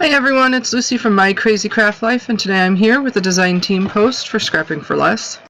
Hi everyone, it's Lucy from My Crazy Craft Life, and today I'm here with a design team post for Scrapping for Less.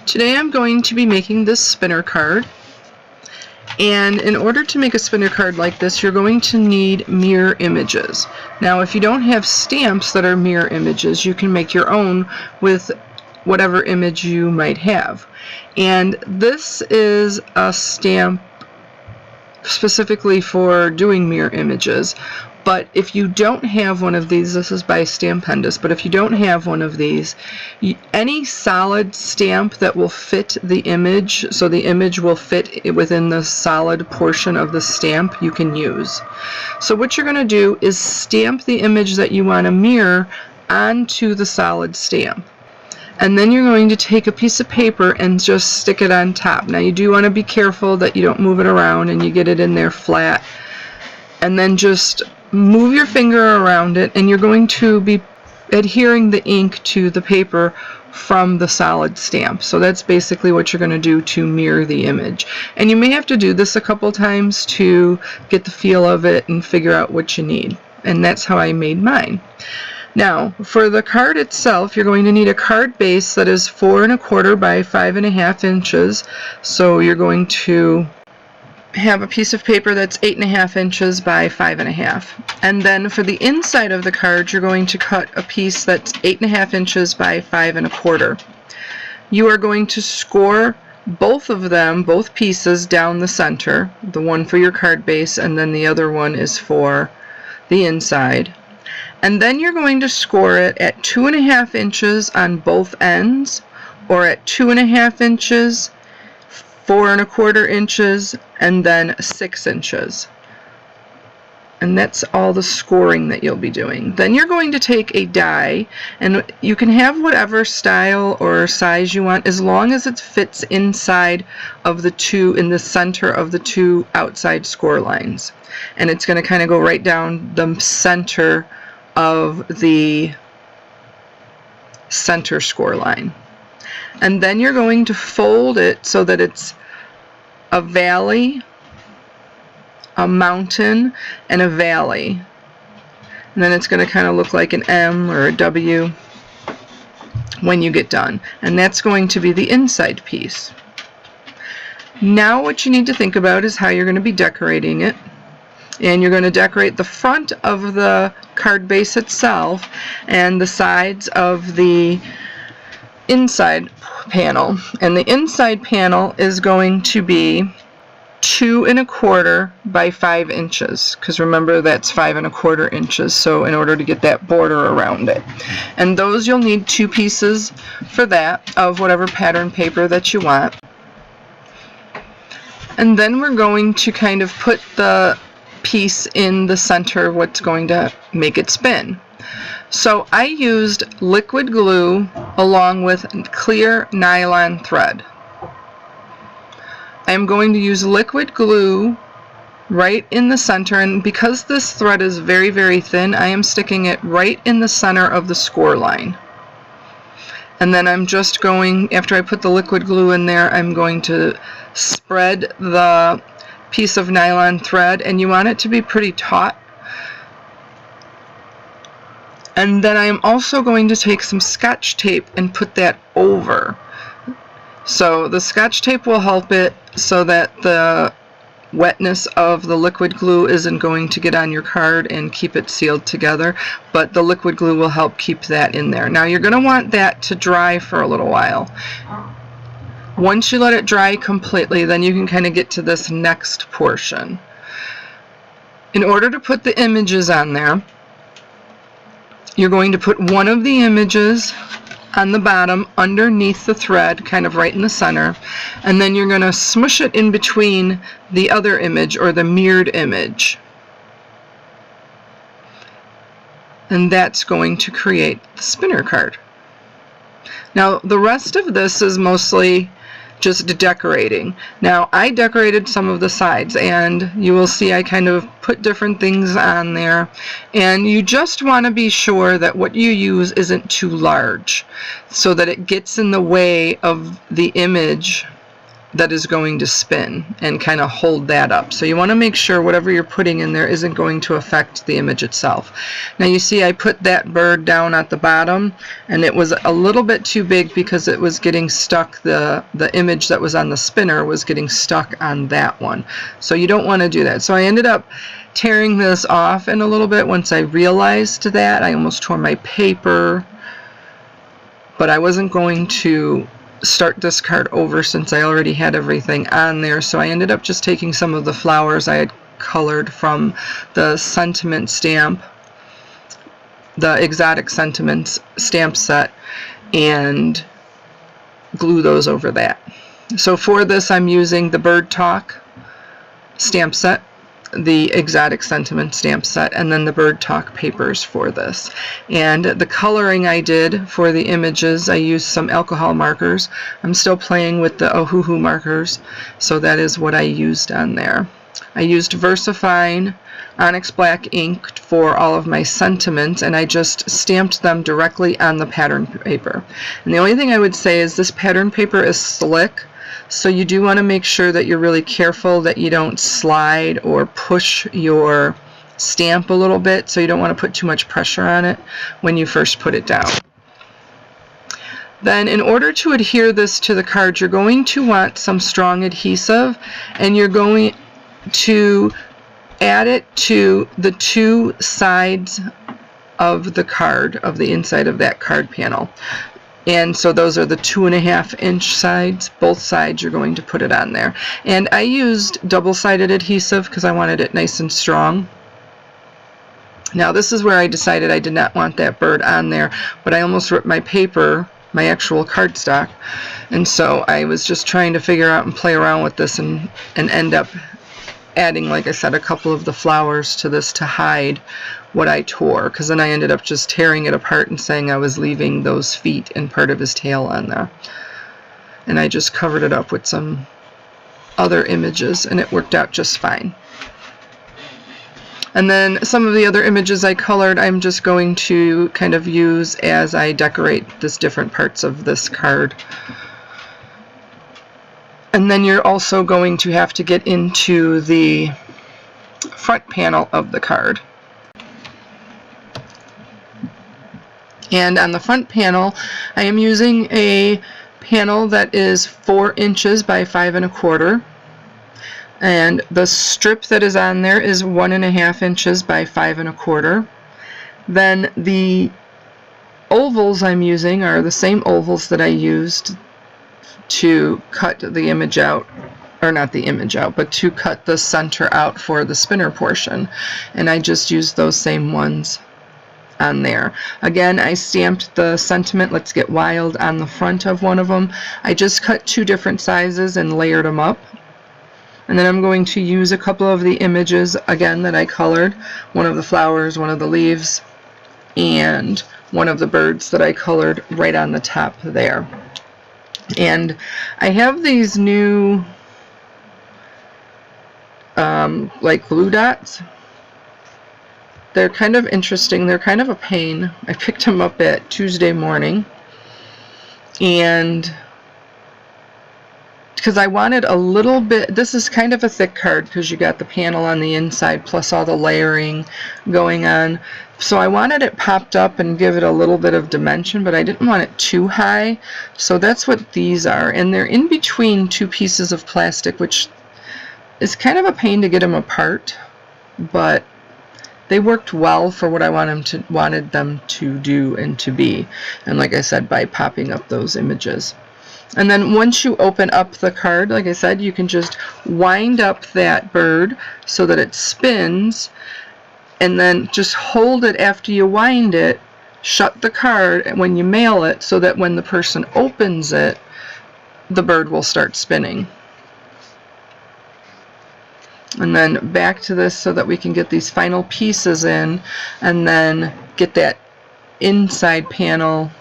Today I'm going to be making this spinner card, and in order to make a spinner card like this you're going to need mirror images. Now if you don't have stamps that are mirror images, you can make your own with whatever image you might have. And this is a stamp specifically for doing mirror images. But if you don't have one of these, this is by Stampendous, but if you don't have one of these, any solid stamp that will fit the image, so the image will fit within the solid portion of the stamp, you can use. So what you're going to do is stamp the image that you want to mirror onto the solid stamp. And then you're going to take a piece of paper and just stick it on top. Now you do want to be careful that you don't move it around and you get it in there flat. And then just move your finger around it, and you're going to be adhering the ink to the paper from the solid stamp. So that's basically what you're going to do to mirror the image. And you may have to do this a couple times to get the feel of it and figure out what you need. And that's how I made mine. Now, for the card itself, you're going to need a card base that is 4 1/4 by 5 1/2 inches. So you're going to have a piece of paper that's 8 1/2 inches by 5 1/2. And then for the inside of the card, you're going to cut a piece that's 8 1/2 inches by 5 1/4. You are going to score both of them, both pieces, down the center. The one for your card base, and then the other one is for the inside. And then you're going to score it at 2 1/2 inches on both ends, or at 2 1/2 inches, 4 1/4 inches, and then 6 inches. And that's all the scoring that you'll be doing. Then you're going to take a die, and you can have whatever style or size you want as long as it fits inside of the two, in the center of the two outside score lines. And it's going to kind of go right down the center of the center score line. And then you're going to fold it so that it's a valley, a mountain, and a valley. And then it's going to kind of look like an M or a W when you get done. And that's going to be the inside piece. Now what you need to think about is how you're going to be decorating it. And you're going to decorate the front of the card base itself and the sides of the inside panel. And the inside panel is going to be 2 1/4 by 5 inches, because remember that's 5 1/4 inches, so in order to get that border around it. And those, you'll need 2 pieces for that of whatever pattern paper that you want. And then we're going to kind of put the piece in the center of what's going to make it spin. So I used liquid glue along with clear nylon thread. I'm going to use liquid glue right in the center, and because this thread is very, very thin, I am sticking it right in the center of the score line. And then I'm just going, after I put the liquid glue in there, I'm going to spread the piece of nylon thread, and you want it to be pretty taut. And then I am also going to take some Scotch tape and put that over. So the Scotch tape will help it so that the wetness of the liquid glue isn't going to get on your card and keep it sealed together, but the liquid glue will help keep that in there. Now you're going to want that to dry for a little while. Once you let it dry completely, then you can kind of get to this next portion. In order to put the images on there, you're going to put one of the images on the bottom underneath the thread, kind of right in the center, and then you're going to smush it in between the other image, or the mirrored image. And that's going to create the spinner card. Now the rest of this is mostly just decorating. Now I decorated some of the sides, and you will see I kind of put different things on there, and you just want to be sure that what you use isn't too large so that it gets in the way of the image that is going to spin and kind of hold that up. So you want to make sure whatever you're putting in there isn't going to affect the image itself. Now you see I put that bird down at the bottom, and it was a little bit too big because it was getting stuck, the image that was on the spinner was getting stuck on that one. So you don't want to do that. So I ended up tearing this off in a little bit once I realized that. I almost tore my paper, but I wasn't going to start this card over since I already had everything on there. So I ended up just taking some of the flowers I had colored from the sentiment stamp, the exotic sentiments stamp set, and glue those over that. So for this I'm using the Bird Talk stamp set, the exotic sentiment stamp set, and then the Bird Talk papers for this. And the coloring I did for the images, I used some alcohol markers. I'm still playing with the Ohuhu markers, so that is what I used on there. I used VersaFine Onyx Black ink for all of my sentiments, and I just stamped them directly on the pattern paper. And the only thing I would say is this pattern paper is slick, so you do want to make sure that you're really careful that you don't slide or push your stamp a little bit, so you don't want to put too much pressure on it when you first put it down. Then in order to adhere this to the card, you're going to want some strong adhesive, and you're going to add it to the two sides of the card, of the inside of that card panel. And so those are the 2.5 inch sides. Both sides you're going to put it on there. And I used double-sided adhesive because I wanted it nice and strong. Now this is where I decided I did not want that bird on there, but I almost ripped my paper, my actual cardstock, and so I was just trying to figure out and play around with this and end up adding, like I said, a couple of the flowers to this to hide what I tore, because then I ended up just tearing it apart and saying I was leaving those feet and part of his tail on there. And I just covered it up with some other images, and it worked out just fine. And then some of the other images I colored, I'm just going to kind of use as I decorate this different parts of this card. And then you're also going to have to get into the front panel of the card. And on the front panel, I am using a panel that is 4 inches by 5 1/4. And the strip that is on there is 1.5 inches by 5 1/4. Then the ovals I'm using are the same ovals that I used to cut the image out, or not the image out, but to cut the center out for the spinner portion. And I just used those same ones on there. Again, I stamped the sentiment "Let's Get Wild" on the front of one of them. I just cut 2 different sizes and layered them up. And then I'm going to use a couple of the images again that I colored, one of the flowers, one of the leaves, and one of the birds that I colored right on the top there. And I have these new like glue dots. They're kind of interesting. They're kind of a pain. I picked them up at Tuesday morning, and because I wanted a little bit, this is kind of a thick card because you got the panel on the inside plus all the layering going on. So I wanted it popped up and give it a little bit of dimension, but I didn't want it too high. So that's what these are. And they're in between 2 pieces of plastic, which is kind of a pain to get them apart, but they worked well for what I wanted them to do and to be. And like I said, by popping up those images. And then once you open up the card, like I said, you can just wind up that bird so that it spins, and then just hold it after you wind it, shut the card when you mail it, so that when the person opens it, the bird will start spinning. And then back to this so that we can get these final pieces in, and then get that inside panel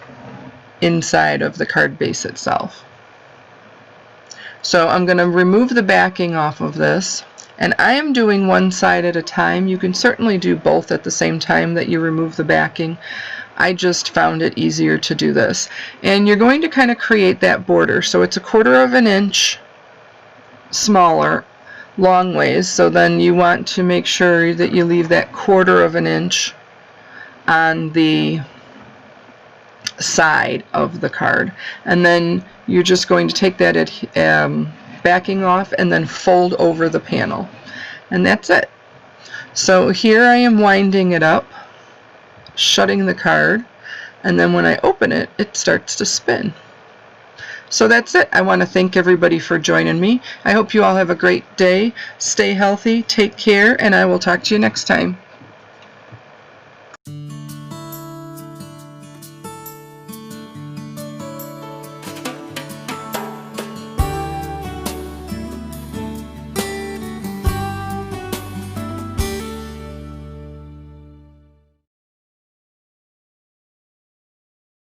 inside of the card base itself. So I'm going to remove the backing off of this, and I am doing one side at a time. You can certainly do both at the same time that you remove the backing. I just found it easier to do this. And you're going to kind of create that border. So it's 1/4 of an inch smaller long ways, so then you want to make sure that you leave that 1/4 of an inch on the side of the card, and then you're just going to take that backing off and then fold over the panel, and that's it. So here I am winding it up, shutting the card, and then when I open it, it starts to spin. So that's it. I want to thank everybody for joining me. I hope you all have a great day. Stay healthy, take care, and I will talk to you next time.